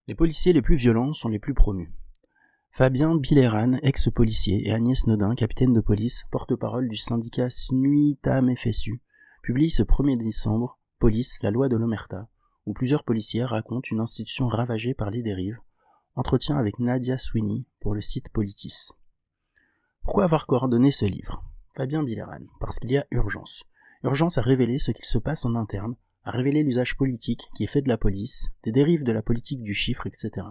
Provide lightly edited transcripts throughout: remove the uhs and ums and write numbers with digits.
Les policiers les plus violents sont les plus promus. Fabien Bileran, ex-policier, et Agnès Nodin, capitaine de police, porte-parole du syndicat SNUITAM-FSU, publient ce 1er décembre « Police, la loi de l'Omerta », où plusieurs policiers racontent une institution ravagée par les dérives. Entretien avec Nadia Sweeney pour le site Politis. Pourquoi avoir coordonné ce livre ? Fabien Bileran, parce qu'il y a urgence. Urgence à révéler ce qu'il se passe en interne, à révéler l'usage politique qui est fait de la police, des dérives de la politique du chiffre, etc.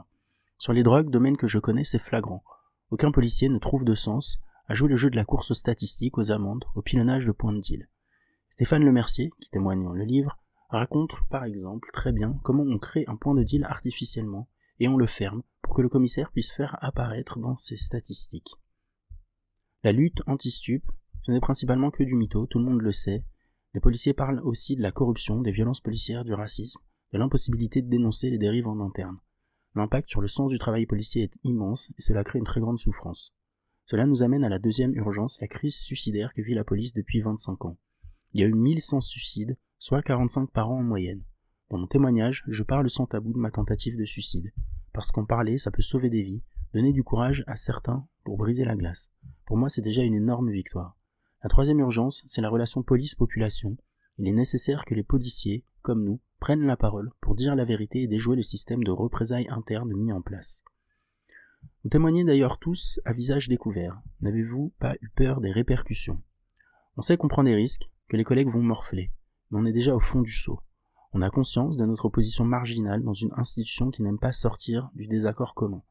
Sur les drogues, domaine que je connais, c'est flagrant. Aucun policier ne trouve de sens à jouer le jeu de la course aux statistiques, aux amendes, au pilonnage de points de deal. Stéphane Lemercier, qui témoigne dans le livre, raconte par exemple très bien comment on crée un point de deal artificiellement et on le ferme pour que le commissaire puisse faire apparaître dans ses statistiques. La lutte anti-stup, ce n'est principalement que du mytho, tout le monde le sait. Les policiers parlent aussi de la corruption, des violences policières, du racisme, de l'impossibilité de dénoncer les dérives en interne. L'impact sur le sens du travail policier est immense et cela crée une très grande souffrance. Cela nous amène à la deuxième urgence, la crise suicidaire que vit la police depuis 25 ans. Il y a eu 1100 suicides, soit 45 par an en moyenne. Dans mon témoignage, je parle sans tabou de ma tentative de suicide. Parce qu'en parler, ça peut sauver des vies, donner du courage à certains pour briser la glace. Pour moi, c'est déjà une énorme victoire. La troisième urgence, c'est la relation police-population. Il est nécessaire que les policiers, comme nous, prennent la parole pour dire la vérité et déjouer le système de représailles internes mis en place. Vous témoignez d'ailleurs tous à visage découvert. N'avez-vous pas eu peur des répercussions ? On sait qu'on prend des risques, que les collègues vont morfler, mais on est déjà au fond du seau. On a conscience de notre position marginale dans une institution qui n'aime pas sortir du désaccord commun.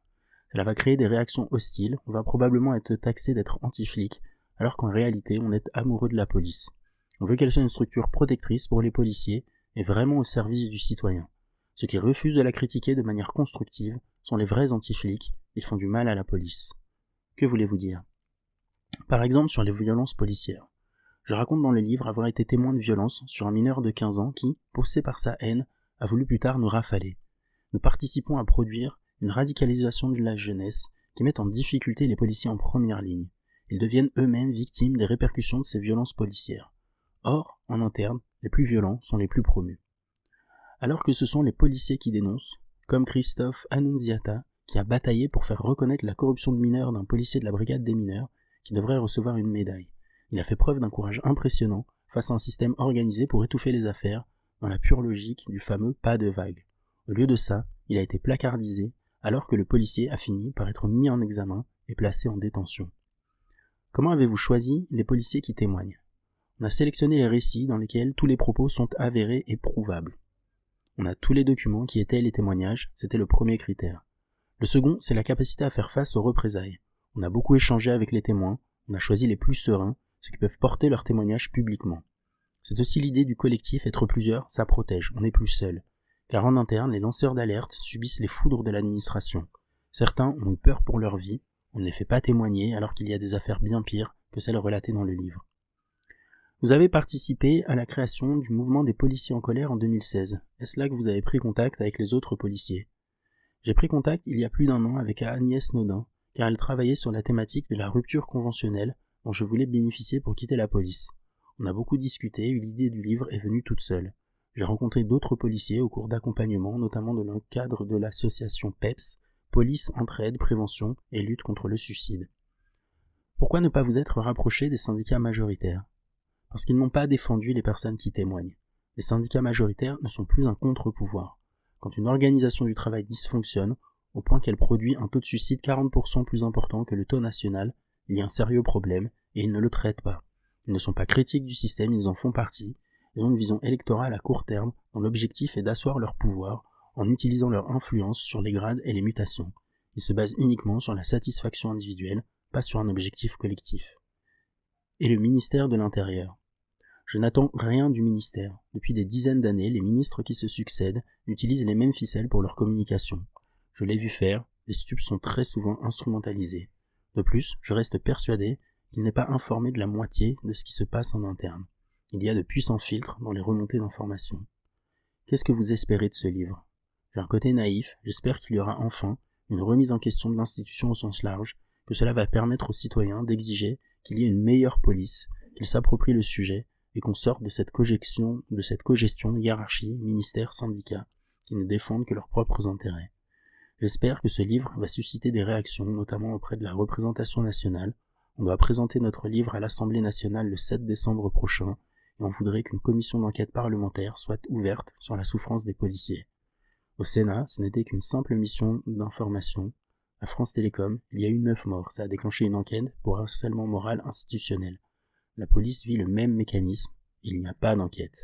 Cela va créer des réactions hostiles, on va probablement être taxé d'être anti-flic, alors qu'en réalité on est amoureux de la police. On veut qu'elle soit une structure protectrice pour les policiers et vraiment au service du citoyen. Ceux qui refusent de la critiquer de manière constructive sont les vrais anti-flics, ils font du mal à la police. Que voulez-vous dire ? Par exemple sur les violences policières. Je raconte dans le livre avoir été témoin de violence sur un mineur de 15 ans qui, poussé par sa haine, a voulu plus tard nous rafaler. Nous participons à produire une radicalisation de la jeunesse qui met en difficulté les policiers en première ligne. Ils deviennent eux-mêmes victimes des répercussions de ces violences policières. Or, en interne, les plus violents sont les plus promus. Alors que ce sont les policiers qui dénoncent, comme Christophe Annunziata, qui a bataillé pour faire reconnaître la corruption de mineurs d'un policier de la brigade des mineurs, qui devrait recevoir une médaille. Il a fait preuve d'un courage impressionnant face à un système organisé pour étouffer les affaires dans la pure logique du fameux pas de vague. Au lieu de ça, il a été placardisé alors que le policier a fini par être mis en examen et placé en détention. Comment avez-vous choisi les policiers qui témoignent ? On a sélectionné les récits dans lesquels tous les propos sont avérés et prouvables. On a tous les documents qui étaient les témoignages, c'était le premier critère. Le second, c'est la capacité à faire face aux représailles. On a beaucoup échangé avec les témoins, on a choisi les plus sereins, ceux qui peuvent porter leurs témoignages publiquement. C'est aussi l'idée du collectif, être plusieurs, ça protège, on n'est plus seul. Car en interne, les lanceurs d'alerte subissent les foudres de l'administration. Certains ont eu peur pour leur vie, on ne les fait pas témoigner alors qu'il y a des affaires bien pires que celles relatées dans le livre. Vous avez participé à la création du mouvement des policiers en colère en 2016. Est-ce là que vous avez pris contact avec les autres policiers ? J'ai pris contact il y a plus d'un an avec Agnès Nodin, car elle travaillait sur la thématique de la rupture conventionnelle dont je voulais bénéficier pour quitter la police. On a beaucoup discuté et l'idée du livre est venue toute seule. J'ai rencontré d'autres policiers au cours d'accompagnement, notamment dans le cadre de l'association PEPS, Police, Entraide, Prévention et Lutte contre le suicide. Pourquoi ne pas vous être rapproché des syndicats majoritaires ? Parce qu'ils n'ont pas défendu les personnes qui témoignent. Les syndicats majoritaires ne sont plus un contre-pouvoir. Quand une organisation du travail dysfonctionne, au point qu'elle produit un taux de suicide 40% plus important que le taux national, il y a un sérieux problème et ils ne le traitent pas. Ils ne sont pas critiques du système, ils en font partie. Ils ont une vision électorale à court terme dont l'objectif est d'asseoir leur pouvoir en utilisant leur influence sur les grades et les mutations. Ils se basent uniquement sur la satisfaction individuelle, pas sur un objectif collectif. Et le ministère de l'Intérieur. Je n'attends rien du ministère. Depuis des dizaines d'années, les ministres qui se succèdent utilisent les mêmes ficelles pour leur communication. Je l'ai vu faire, les stupes sont très souvent instrumentalisés. De plus, je reste persuadé qu'il n'est pas informé de la moitié de ce qui se passe en interne. Il y a de puissants filtres dans les remontées d'informations. Qu'est-ce que vous espérez de ce livre ? J'ai un côté naïf, j'espère qu'il y aura enfin une remise en question de l'institution au sens large, que cela va permettre aux citoyens d'exiger qu'il y ait une meilleure police, qu'ils s'approprient le sujet et qu'on sorte de cette cogestion hiérarchie, ministère, syndicat, qui ne défendent que leurs propres intérêts. J'espère que ce livre va susciter des réactions, notamment auprès de la représentation nationale. On doit présenter notre livre à l'Assemblée nationale le 7 décembre prochain, et on voudrait qu'une commission d'enquête parlementaire soit ouverte sur la souffrance des policiers. Au Sénat, ce n'était qu'une simple mission d'information. À France Télécom, il y a eu 9 morts. Ça a déclenché une enquête pour harcèlement moral institutionnel. La police vit le même mécanisme. Il n'y a pas d'enquête.